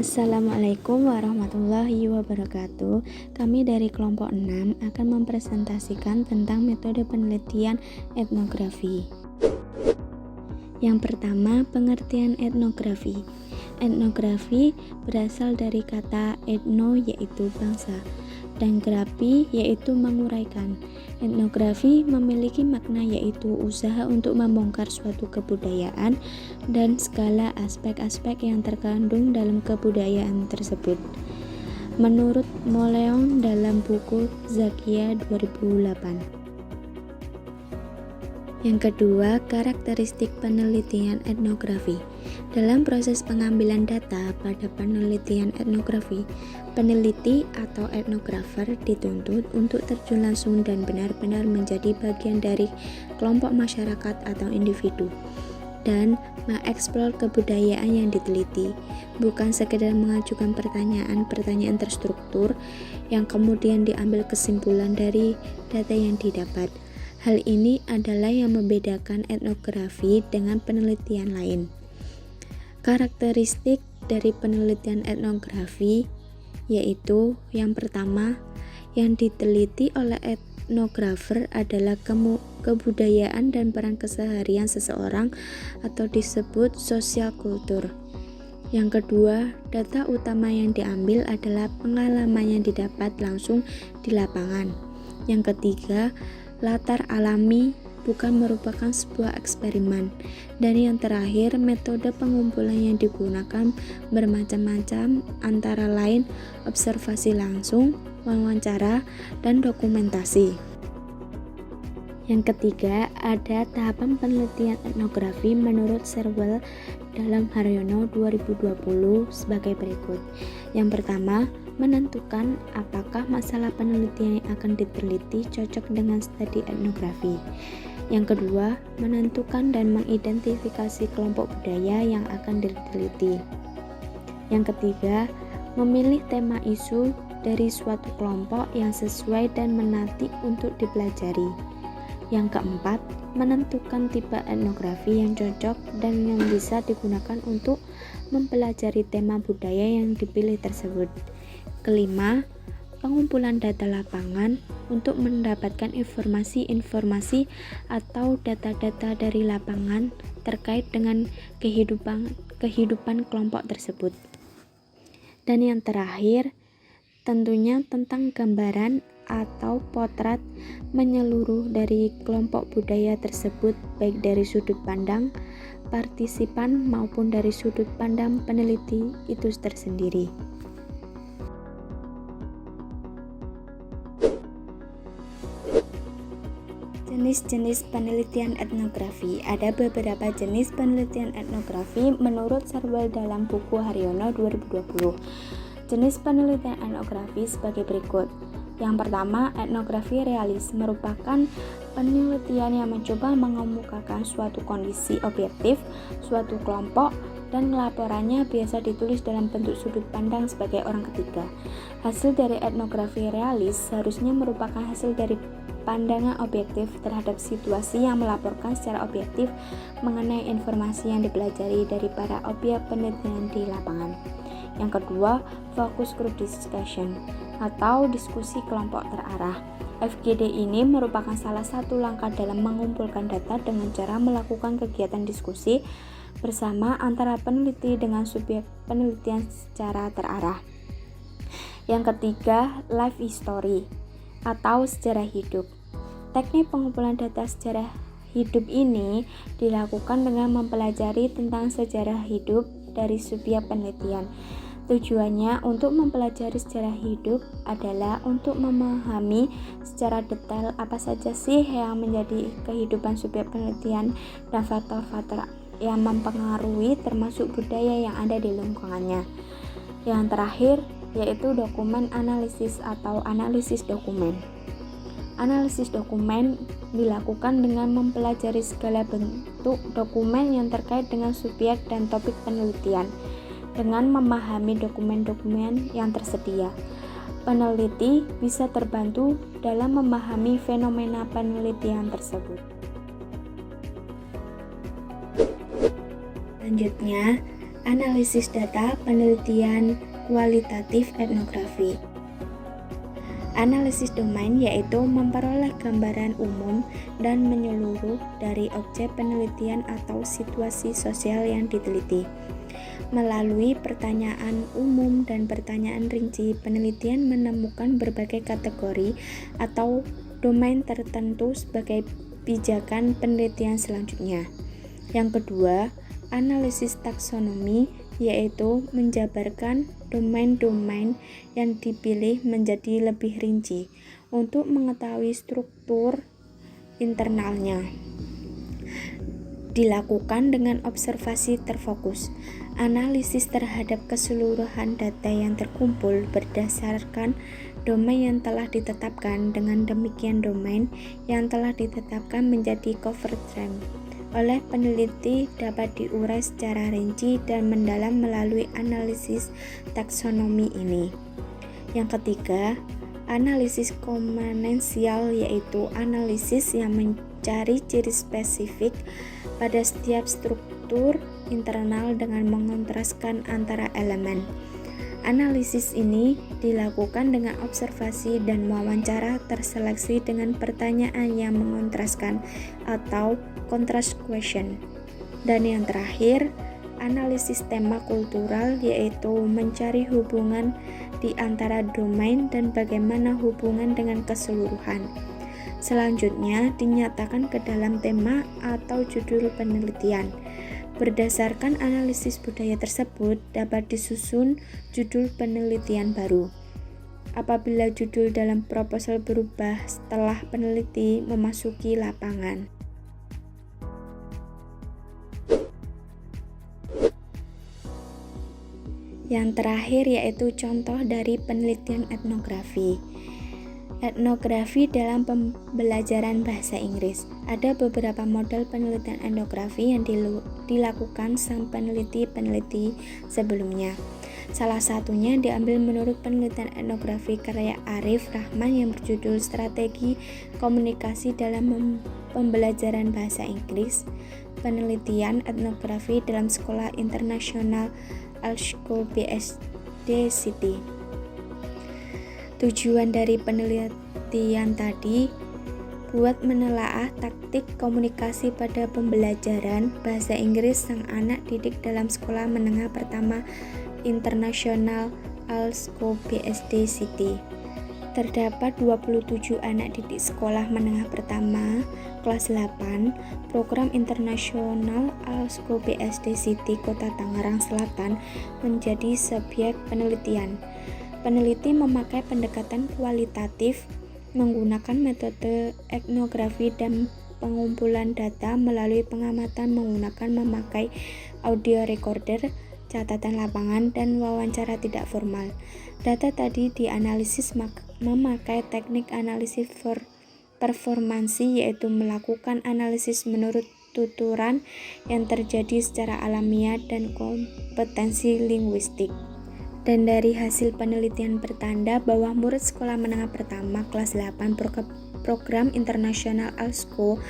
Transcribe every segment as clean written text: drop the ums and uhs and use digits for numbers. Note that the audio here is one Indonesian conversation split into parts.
Assalamualaikum warahmatullahi wabarakatuh. Kami dari kelompok 6 akan mempresentasikan tentang metode penelitian etnografi. Yang pertama, pengertian etnografi. Etnografi berasal dari kata etno yaitu bangsa dan grafi yaitu menguraikan. Etnografi memiliki makna yaitu usaha untuk membongkar suatu kebudayaan dan segala aspek-aspek yang terkandung dalam kebudayaan tersebut. Menurut Moleong dalam buku Zakia 2008. Yang kedua, karakteristik penelitian etnografi. Dalam proses pengambilan data pada penelitian etnografi, peneliti atau etnografer dituntut untuk terjun langsung dan benar-benar menjadi bagian dari kelompok masyarakat atau individu dan mengeksplor kebudayaan yang diteliti, bukan sekedar mengajukan pertanyaan terstruktur yang kemudian diambil kesimpulan dari data yang didapat. Hal ini adalah yang membedakan etnografi dengan penelitian lain. Karakteristik dari penelitian etnografi yaitu yang pertama, yang diteliti oleh etnografer adalah kebudayaan dan peran keseharian seseorang atau disebut sosial kultur. Yang kedua, data utama yang diambil adalah pengalaman yang didapat langsung di lapangan. Yang ketiga, latar alami bukan merupakan sebuah eksperimen. Dan yang terakhir, metode pengumpulan yang digunakan bermacam-macam, antara lain observasi langsung, wawancara, dan dokumentasi. Yang ketiga, ada tahapan penelitian etnografi menurut Serwell dalam Haryono 2020 sebagai berikut. Yang pertama, menentukan apakah masalah penelitian yang akan diteliti cocok dengan studi etnografi. Yang kedua, menentukan dan mengidentifikasi kelompok budaya yang akan diteliti. Yang ketiga, memilih tema isu dari suatu kelompok yang sesuai dan menarik untuk dipelajari. Yang keempat, menentukan tipe etnografi yang cocok dan yang bisa digunakan untuk mempelajari tema budaya yang dipilih tersebut. Kelima, pengumpulan data lapangan untuk mendapatkan informasi-informasi atau data-data dari lapangan terkait dengan kehidupan kelompok tersebut. Dan yang terakhir, tentunya tentang gambaran atau potret menyeluruh dari kelompok budaya tersebut, baik dari sudut pandang partisipan maupun dari sudut pandang peneliti itu tersendiri. Jenis-jenis penelitian etnografi. Ada beberapa jenis penelitian etnografi menurut Serwell dalam buku Haryono 2020. Jenis penelitian etnografi sebagai berikut. Yang pertama, etnografi realis merupakan penelitian yang mencoba mengemukakan suatu kondisi objektif, suatu kelompok, dan laporannya biasa ditulis dalam bentuk sudut pandang sebagai orang ketiga. Hasil dari etnografi realis seharusnya merupakan hasil dari pandangan objektif terhadap situasi yang melaporkan secara objektif mengenai informasi yang dipelajari dari para objek penelitian di lapangan. Yang kedua, focus group discussion atau diskusi kelompok terarah. FGD ini merupakan salah satu langkah dalam mengumpulkan data dengan cara melakukan kegiatan diskusi bersama antara peneliti dengan subjek penelitian secara terarah. Yang ketiga, life history atau sejarah hidup. Teknik pengumpulan data sejarah hidup ini dilakukan dengan mempelajari tentang sejarah hidup dari subjek penelitian. Tujuannya untuk mempelajari sejarah hidup adalah untuk memahami secara detail apa saja sih yang menjadi kehidupan subjek penelitian dan faktor-faktor yang mempengaruhi termasuk budaya yang ada di lingkungannya. Yang terakhir yaitu dokumen analisis atau analisis dokumen. Analisis dokumen dilakukan dengan mempelajari segala bentuk dokumen yang terkait dengan subjek dan topik penelitian. Dengan memahami dokumen-dokumen yang tersedia, peneliti bisa terbantu dalam memahami fenomena penelitian tersebut. Selanjutnya, Analisis data penelitian kualitatif etnografi. Analisis domain yaitu memperoleh gambaran umum dan menyeluruh dari objek penelitian atau situasi sosial yang diteliti. Melalui pertanyaan umum dan pertanyaan rinci, penelitian menemukan berbagai kategori atau domain tertentu sebagai pijakan penelitian selanjutnya. Yang kedua, analisis taksonomi yaitu menjabarkan domain-domain yang dipilih menjadi lebih rinci untuk mengetahui struktur internalnya. Dilakukan dengan observasi terfokus. Analisis terhadap keseluruhan data yang terkumpul berdasarkan domain yang telah ditetapkan. Dengan demikian domain yang telah ditetapkan menjadi cover term oleh peneliti dapat diurai secara rinci dan mendalam melalui analisis taksonomi ini. Yang ketiga, analisis komponensial yaitu analisis yang mencari ciri spesifik pada setiap struktur internal dengan mengontraskan antara elemen. Analisis ini dilakukan dengan observasi dan wawancara terseleksi dengan pertanyaan yang mengontraskan atau contrast question. Dan yang terakhir, analisis tema kultural yaitu mencari hubungan di antara domain dan bagaimana hubungan dengan keseluruhan. Selanjutnya dinyatakan ke dalam tema atau judul penelitian. Berdasarkan analisis budaya tersebut dapat disusun judul penelitian baru. Apabila judul dalam proposal berubah setelah peneliti memasuki lapangan. Yang terakhir yaitu contoh dari penelitian etnografi. Etnografi dalam pembelajaran bahasa Inggris. Ada beberapa model penelitian etnografi yang dilakukan sang peneliti-peneliti sebelumnya. Salah satunya diambil menurut penelitian etnografi karya Arif Rahman yang berjudul Strategi Komunikasi dalam Pembelajaran Bahasa Inggris, penelitian etnografi dalam Sekolah Internasional Alsco BSD City. Tujuan dari penelitian tadi buat menelaah taktik komunikasi pada pembelajaran bahasa Inggris sang anak didik dalam sekolah menengah pertama Internasional Alsco BSD City. Terdapat 27 anak didik sekolah menengah pertama kelas 8 program internasional Alsco BSD City Kota Tangerang Selatan menjadi subjek penelitian. Peneliti memakai pendekatan kualitatif menggunakan metode etnografi dan pengumpulan data melalui pengamatan memakai audio recorder, catatan lapangan, dan wawancara tidak formal. Data tadi dianalisis memakai teknik analisis performansi yaitu melakukan analisis menurut tuturan yang terjadi secara alamiah dan kompetensi linguistik. Dan dari hasil penelitian bertanda bahwa murid sekolah menengah pertama kelas 8 program internasional Alsco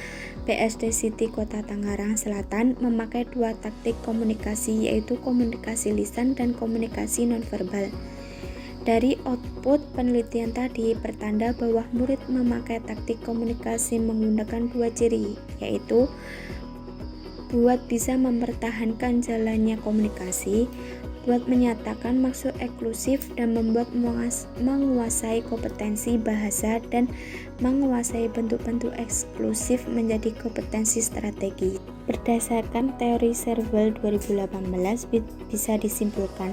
BSD City Kota Tangerang Selatan memakai dua taktik komunikasi yaitu komunikasi lisan dan komunikasi nonverbal. Dari output penelitian tadi bertanda bahwa murid memakai taktik komunikasi menggunakan dua ciri yaitu buat bisa mempertahankan jalannya komunikasi, buat menyatakan maksud eksklusif dan membuat menguasai kompetensi bahasa dan menguasai bentuk-bentuk eksklusif menjadi kompetensi strategi. Berdasarkan teori Serval 2018 bisa disimpulkan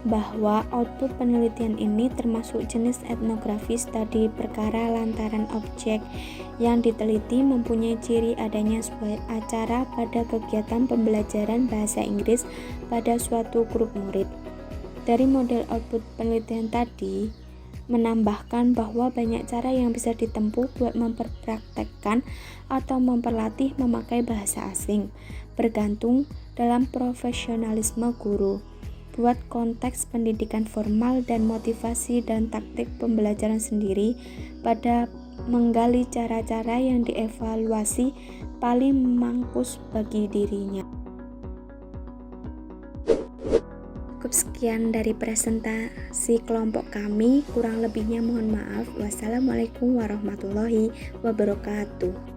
bahwa output penelitian ini termasuk jenis etnografi studi perkara lantaran objek yang diteliti mempunyai ciri adanya sebuah acara pada kegiatan pembelajaran bahasa Inggris pada suatu grup murid. Dari model output penelitian tadi menambahkan bahwa banyak cara yang bisa ditempuh buat memperpraktekkan atau memperlatih memakai bahasa asing, bergantung dalam profesionalisme guru. Buat konteks pendidikan formal dan motivasi dan taktik pembelajaran sendiri pada menggali cara-cara yang dievaluasi paling mangkus bagi dirinya. Cukup sekian dari presentasi kelompok kami, kurang lebihnya mohon maaf. Wassalamualaikum warahmatullahi wabarakatuh.